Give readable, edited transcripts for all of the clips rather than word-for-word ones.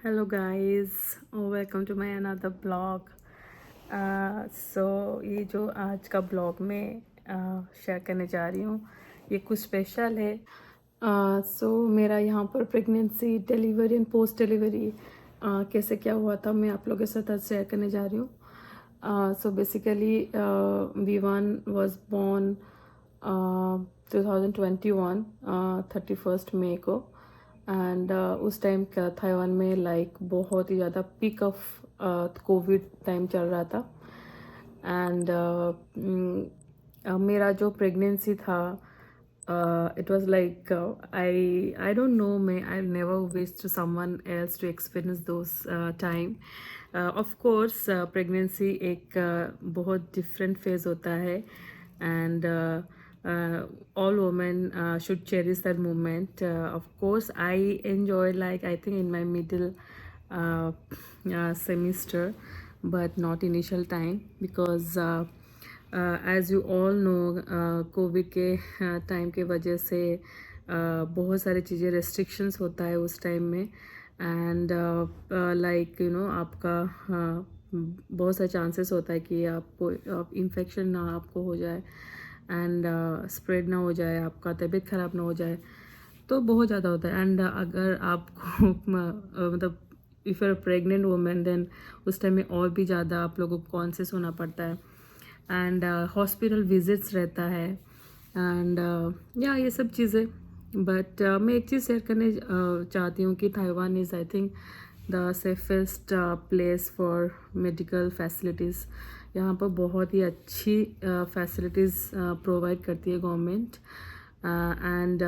Hello guys, welcome to my another blog. सो ये जो आज का ब्लॉग में शेयर करने जा रही हूँ ये कुछ स्पेशल है। सो मेरा यहाँ पर pregnancy, delivery and post delivery कैसे क्या हुआ था मैं आप लोगों के साथ आज शेयर करने जा रही हूँ। So basically V1 was born 2021 31st मई को एंड उस टाइम क्या ताइवान में लाइक बहुत ही ज़्यादा पीक ऑफ कोविड टाइम चल रहा था एंड मेरा जो प्रेगनेंसी था it was like I don't know may I never wish to someone else to experience those time. Of course pregnancy एक बहुत different phase होता है and all women should cherish that moment. Of course I enjoy like I think in my middle semester but not initial time because as you all know Covid के time के वजह से बहुत सारी चीज़ें restrictions होता है उस टाइम में एंड लाइक यू नो आपका बहुत सारे चांसेस होता है कि आपको इन्फेक्शन ना आपको हो जाए एंड स्प्रेड ना हो जाए, आपका तबीयत ख़राब ना हो जाए, तो बहुत ज़्यादा होता है। एंड अगर आपको मतलब if you are pregnant women then उस टाइम में और भी ज़्यादा आप लोगों को कॉन्शियस होना पड़ता है एंड हॉस्पिटल विजिट्स रहता है एंड या ये सब चीज़ें। बट मैं एक चीज़ शेयर करने चाहती हूँ कि Taiwan is I think the safest place for medical facilities. यहाँ पर बहुत ही अच्छी फैसिलिटीज़ प्रोवाइड करती है गवर्नमेंट एंड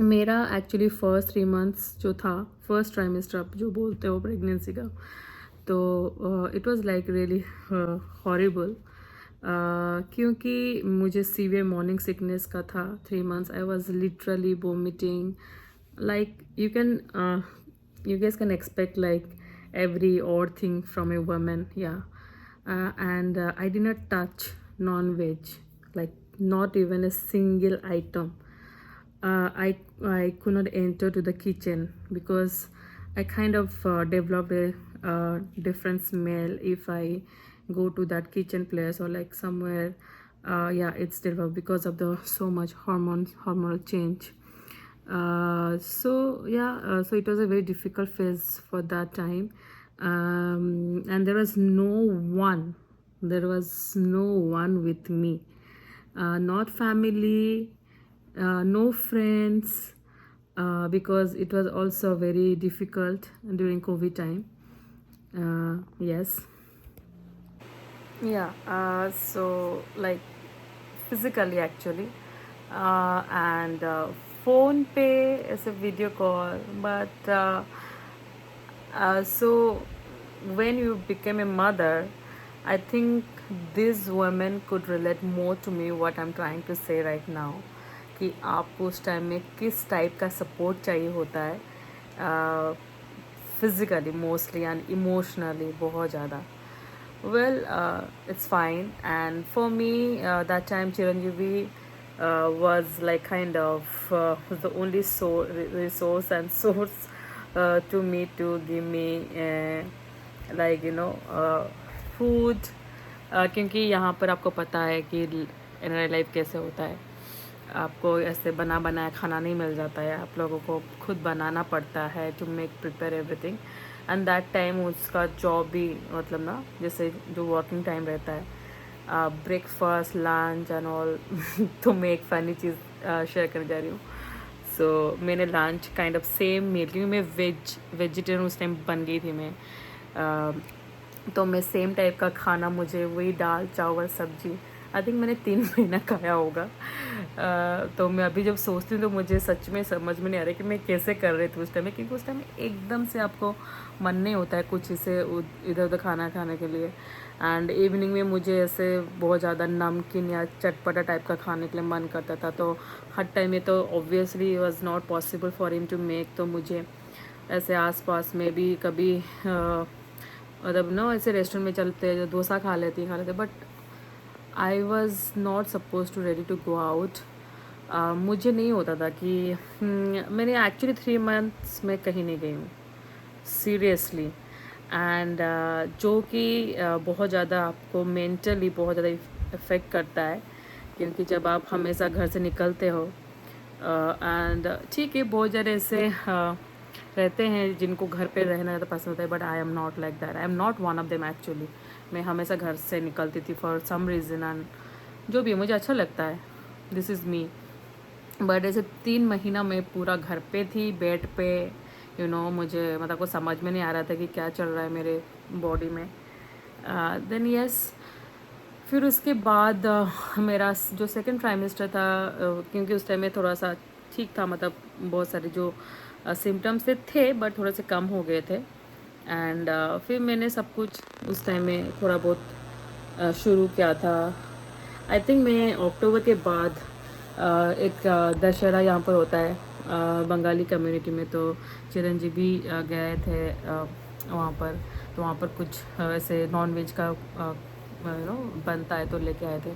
मेरा एक्चुअली फर्स्ट 3 मंथ्स जो था, फर्स्ट ट्राइमेस्टर आप जो बोलते हो प्रेगनेंसी का, तो it was like really horrible क्योंकि मुझे सीवियर मॉर्निंग सिकनेस का था। 3 months I was literally vomiting like you guys can expect like every odd thing from a woman, yeah. And I did not touch non-veg, like not even a single item. I could not enter to the kitchen because I kind of developed a different smell if I go to that kitchen place or like somewhere. Yeah, it's developed because of the so much hormonal change. So yeah, so it was a very difficult phase for that time, and there was no one with me, not family, no friends, because it was also very difficult during COVID time. Yes, yeah. So like physically actually, and phone pay as a video call, but so when you became a mother, I think these women could relate more to me what I'm trying to say right now, कि आपको उस time में किस type का support चाहिए होता है physically mostly and emotionally बहुत ज़्यादा. Well, it's fine. And for me, that time Chiranjeevi was like kind of the only resource and source to me to give me like you know food. क्योंकि यहाँ पर आपको पता है कि in life कैसे होता है, आपको ऐसे बना बनाया खाना नहीं मिल जाता है, आप लोगों को खुद बनाना पड़ता है to make prepare everything. And that time उसका जॉब भी मतलब ना जैसे जो वर्किंग टाइम रहता है, ब्रेकफास्ट लंच एंड ऑल. तो मैं एक फ़नी चीज़ शेयर करने जा रही हूँ. सो मैंने लंच काइंड ऑफ सेम मील, क्योंकि मैं वेजिटेरियन उस टाइम बन गई थी मैं, तो मैं सेम टाइप का खाना, मुझे वही दाल चावल सब्जी आई थिंक मैंने 3 महीना खाया होगा. तो मैं अभी जब सोचती हूँ तो मुझे सच में समझ में नहीं आ रहा कि मैं कैसे कर रही थी उस टाइम में, क्योंकि उस टाइम में एकदम से आपको मन नहीं होता है कुछ इसे इधर उधर खाना खाने के लिए. एंड इवनिंग में मुझे ऐसे बहुत ज़्यादा नमकीन या चटपटा टाइप का खाने के लिए मन करता था, तो हर टाइम में तो obviously was not possible for him to make. तो मुझे ऐसे आसपास में भी कभी मतलब ना ऐसे रेस्टोरेंट में चलते जो डोसा खा लेते, but I was not suppose to ready to go out. मुझे नहीं होता था कि मैंने एक्चुअली 3 मंथ्स में कहीं नहीं गई हूँ. सीरियसली। एंड जो कि बहुत ज़्यादा आपको मेंटली बहुत ज़्यादा इफ़ेक्ट करता है, क्योंकि जब आप हमेशा घर से निकलते हो एंड ठीक है, बहुत ज़्यादा ऐसे रहते हैं जिनको घर पे रहना ज़्यादा पसंद होता है, but I am not like that, I am not one of them actually. मैं हमेशा घर से निकलती थी फॉर सम रीज़न, एंड जो भी है मुझे अच्छा लगता है, दिस इज़ मी। बट ऐसे 3 महीना मैं पूरा घर पे थी, बेड पे, मुझे मतलब कुछ समझ में नहीं आ रहा था कि क्या चल रहा है मेरे बॉडी में। देन यस, फिर उसके बाद मेरा जो सेकंड ट्राइमेस्टर था, क्योंकि उस टाइम में थोड़ा सा ठीक था, मतलब बहुत सारे जो सिम्टम्स थे बट थोड़े से कम हो गए थे। एंड फिर मैंने सब कुछ उस टाइम में थोड़ा बहुत शुरू किया था। आई थिंक मैं अक्टूबर के बाद एक दशहरा यहाँ पर होता है बंगाली कम्युनिटी में, तो चिरंजीवी गए थे वहाँ पर। तो वहाँ पर कुछ ऐसे नॉन वेज का बनता है, तो लेके आए थे।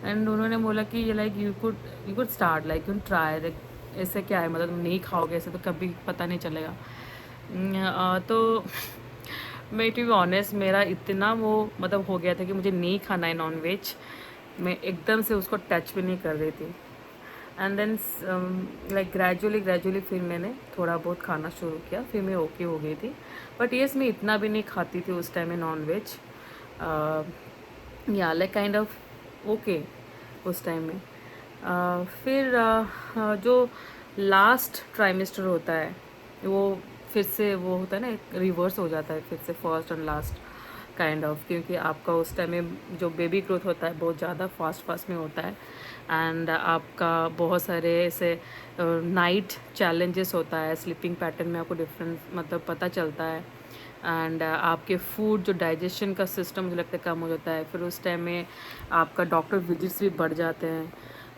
एंड उन्होंने बोला कि like you could start, like you try, like ऐसे क्या है, मतलब नहीं खाओगे ऐसे तो कभी पता नहीं चलेगा। तो मैं टू बी ऑनेस्ट, मेरा इतना वो मतलब हो गया था कि मुझे नहीं खाना है नॉन वेज, मैं एकदम से उसको टच भी नहीं कर रही थी। एंड देन लाइक ग्रेजुअली फिर मैंने थोड़ा बहुत खाना शुरू किया, फिर मैं ओके हो गई थी। बट येस, मैं इतना भी नहीं खाती थी उस टाइम में नॉन वेज, या लाइक काइंड ऑफ ओके उस टाइम में। फिर जो लास्ट ट्राइमेस्टर होता है, वो फिर से वो होता है ना, रिवर्स हो जाता है फिर से first and last kind of, क्योंकि आपका उस टाइम में जो बेबी ग्रोथ होता है बहुत ज़्यादा फास्ट में होता है। एंड आपका बहुत सारे ऐसे नाइट चैलेंजेस होता है, स्लीपिंग पैटर्न में आपको डिफरेंस मतलब पता चलता है। एंड आपके फूड जो डाइजेशन का सिस्टम मुझे लगता है कम हो जाता है। फिर उस टाइम में आपका डॉक्टर विजिट्स भी बढ़ जाते हैं।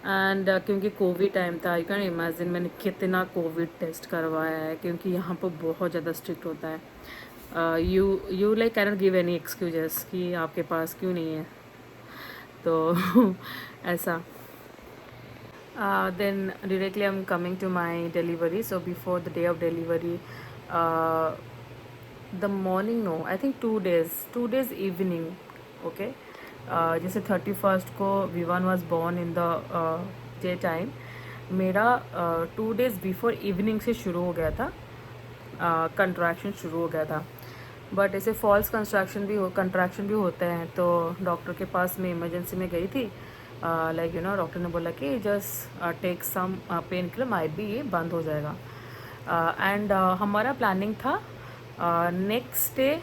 एंड क्योंकि कोविड टाइम था, यू कैन इमेजिन मैंने कितना कोविड टेस्ट करवाया है, क्योंकि यहाँ पर बहुत ज़्यादा स्ट्रिक्ट होता है। You like can not give any excuses कि आपके पास क्यों नहीं है, तो ऐसा। Then directly I'm coming to my delivery. So before the day of delivery, uh, the morning, no, I think 2 days evening, okay. जैसे 31st को Vivaan was born in the day time, मेरा 2 days बिफोर इवनिंग से शुरू हो गया था, contraction शुरू हो गया था। बट ऐसे फॉल्स कंट्रैक्शन भी होते हैं, तो डॉक्टर के पास मैं इमरजेंसी में गई थी। लाइक डॉक्टर ने बोला कि just take some pain killer, might भी ये बंद हो जाएगा। एंड हमारा प्लानिंग था नेक्स्ट डे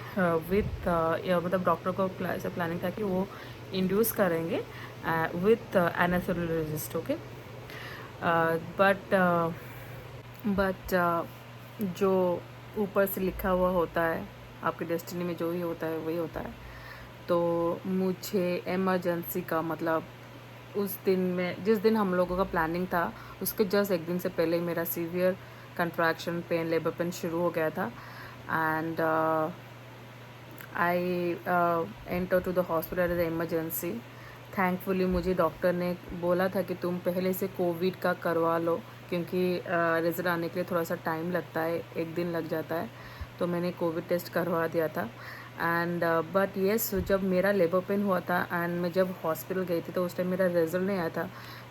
विथ मतलब डॉक्टर को ऐसा प्लानिंग था कि वो इंड्यूस करेंगे विथ एनाथोलॉजिस्ट, ओके। बट जो ऊपर से लिखा हुआ होता है, आपके डेस्टिनी में जो ही होता है वही होता है। तो मुझे इमरजेंसी का मतलब उस दिन में, जिस दिन हम लोगों का प्लानिंग था उसके जस्ट एक दिन से पहले ही मेरा severe contraction pain, labour pain शुरू हो गया था। And I enter to the hospital as emergency. Thankfully मुझे डॉक्टर ने बोला था कि तुम पहले से कोविड का करवा लो, क्योंकि रिजल्ट आने के लिए थोड़ा सा टाइम लगता है, एक दिन लग जाता है। तो मैंने कोविड टेस्ट करवा दिया था। एंड बट येस, जब मेरा लेबर पेन हुआ था एंड मैं जब हॉस्पिटल गई थी तो उस टाइम मेरा रिजल्ट नहीं आया था।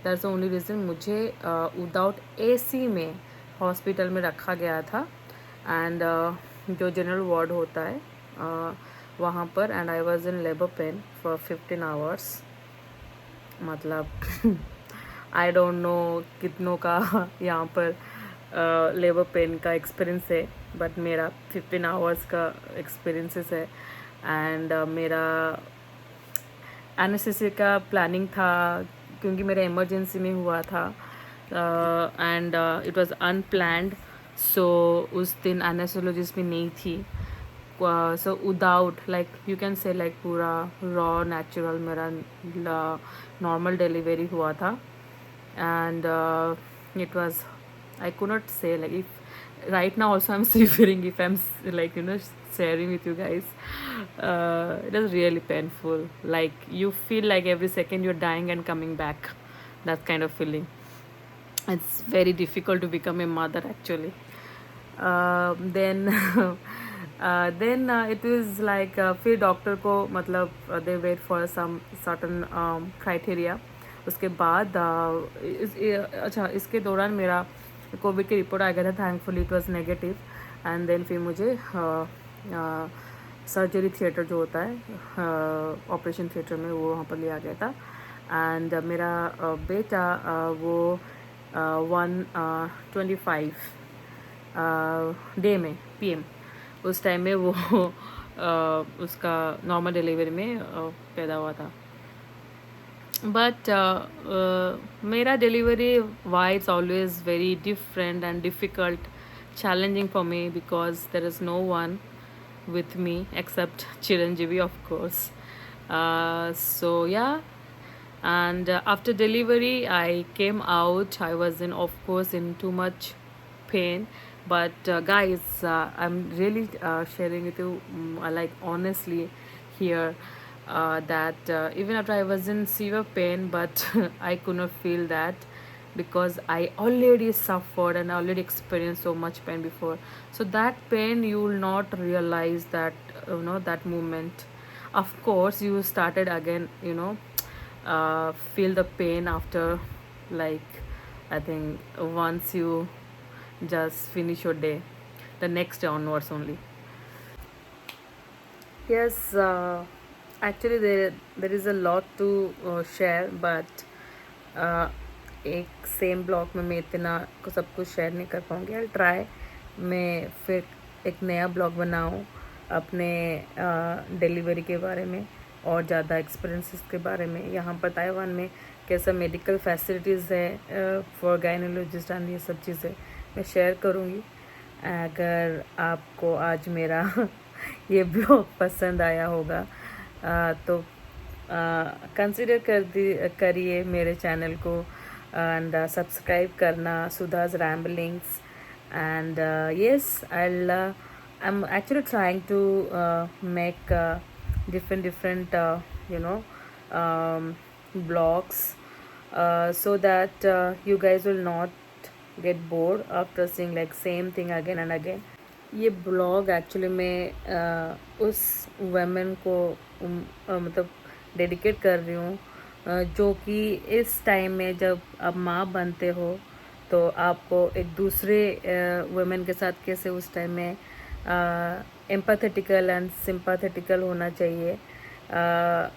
दैट्स द ओनली रीज़न मुझे विदाउट एसी में हॉस्पिटल में रखा गया था। एंड जो जनरल वार्ड होता है वहाँ पर, and I was in labour pain for 15 hours. मतलब आई डोंट नो कितनों का यहाँ पर लेबर पेन का एक्सपीरियंस है, बट मेरा 15 आवर्स का एक्सपीरियंसेस है। एंड मेरा एनेस्थीसिया का प्लानिंग था, क्योंकि मेरा इमरजेंसी में हुआ था एंड इट वाज अनप्लैंड। सो उस दिन एनेस्थोलॉजिस्ट भी नहीं थी। So without, like you can say, like पूरा रॉ नेचुरल मेरा नॉर्मल डिलीवरी हुआ था। And it was, I could not say, like, if right now also I'm shivering if I'm like sharing with you guys. It was really painful, like you feel like every second you're dying and coming back, that kind of feeling. It's very difficult to become a mother actually. Then then it is like फिर doctor को मतलब they wait for some certain criteria. उसके बाद अच्छा इसके दौरान मेरा Covid की रिपोर्ट आ गया था. Thankfully it was negative. And then फिर मुझे सर्जरी थिएटर जो होता है ऑपरेशन थिएटर में, वो वहाँ पर लिया गया था. एंड मेरा बेटा वो 1:25 डे में PM उस टाइम में वो उसका नॉर्मल डिलीवरी में पैदा हुआ था. बट मेरा delivery wise always very different and difficult, challenging for me because there is no one with me except Chiranjeevi, of course. So yeah, and after delivery I came out. I was in, of course, in too much pain. But guys, I'm really sharing with you, like honestly here, that even after I was in severe pain, but I could not feel that because I already suffered and already experienced so much pain before. So that pain you will not realize that, that moment. Of course, you started again, feel the pain after, like, I think once you just finish your day, the next day onwards only. Yes, actually there is a lot to share, but एक same blog में मैं इतना को सब कुछ share नहीं कर पाऊँगी. आई ट्राई मैं फिर एक नया ब्लॉग बनाऊँ अपने डिलीवरी के बारे में और ज़्यादा एक्सपीरियंसेस के बारे में. यहाँ पर ताइवान में कैसा मेडिकल फैसिलिटीज़ है फॉर गायनोलॉजिस्ट एंड ये सब चीज़ें मैं शेयर करूँगी. अगर आपको आज मेरा ये ब्लॉग पसंद आया होगा तो कंसिडर करिए मेरे चैनल को एंड सब्सक्राइब करना, Sudha's ramblings. And yes, I'm actually trying to make different blogs so that you guys will not get bored after seeing like same thing again and again. ये blog actually मैं उस women को मतलब dedicate कर रही हूँ जो कि इस टाइम में जब आप माँ बनते हो तो आपको एक दूसरे वुमेन के साथ कैसे उस टाइम में एम्पैथेटिकल एंड सिंपैथेटिकल होना चाहिए.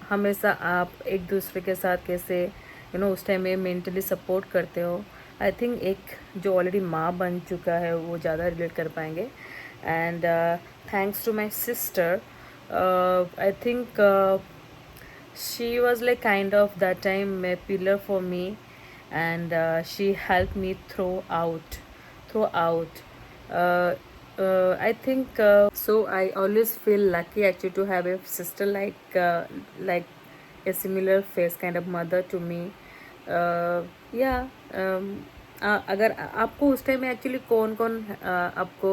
हमेशा आप एक दूसरे के साथ कैसे उस टाइम में मेंटली सपोर्ट करते हो. आई थिंक एक जो ऑलरेडी माँ बन चुका है वो ज़्यादा रिलेट कर पाएंगे. And thanks to my sister, I think she was like kind of that time a pillar for me, and she helped me throughout. I think so I always feel lucky actually to have a sister like a similar face kind of mother to me. Yeah, अगर आपको उस time में actually कौन कौन आपको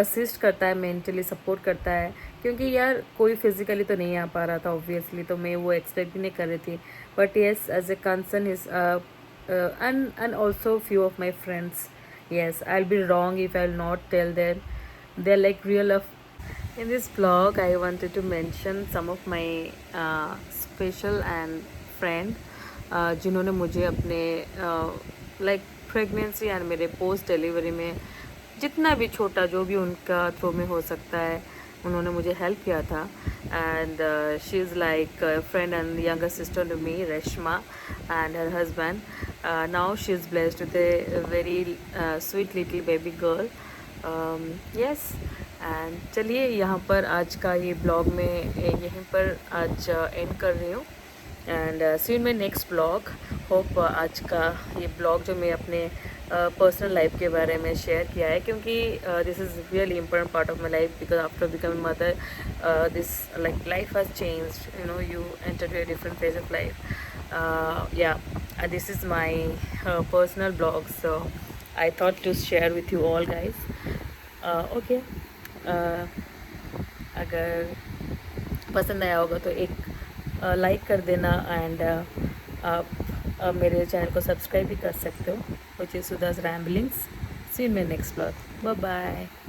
assist करता है, mentally support करता है, क्योंकि यार कोई फिजिकली तो नहीं आ पा रहा था ऑब्वियसली, तो मैं वो एक्सपेक्ट भी नहीं कर रही थी. But yes, as a concern is and also few of my friends. Yes, I'll be wrong if I'll not tell them. They're like real of. In this blog I wanted to mention some of my special and friend जिन्होंने मुझे अपने like pregnancy and मेरे post delivery में जितना भी छोटा जो भी उनका थ्रू में हो सकता है उन्होंने मुझे हेल्प किया था. And she is like friend and younger sister to me, Reshma, and her husband. Now she is blessed with a very sweet little baby girl. Yes, and चलिए यहाँ पर आज का ये ब्लॉग में यहीं पर आज एंड कर रही हूँ. And see in my next blog. Hope आज का ये ब्लॉग जो मैं अपने पर्सनल लाइफ के बारे में शेयर किया है, क्योंकि this is really important part of my life, because after becoming mother this like life has changed. You enter to a different phase of life. Yeah, this is my personal blog, so I thought to share with you all guys. Okay, अगर पसंद आया होगा तो एक like कर देना. And आप मेरे चैनल को सब्सक्राइब भी कर सकते हो, which is Sudha's Ramblings. See you in my next vlog. Bye bye.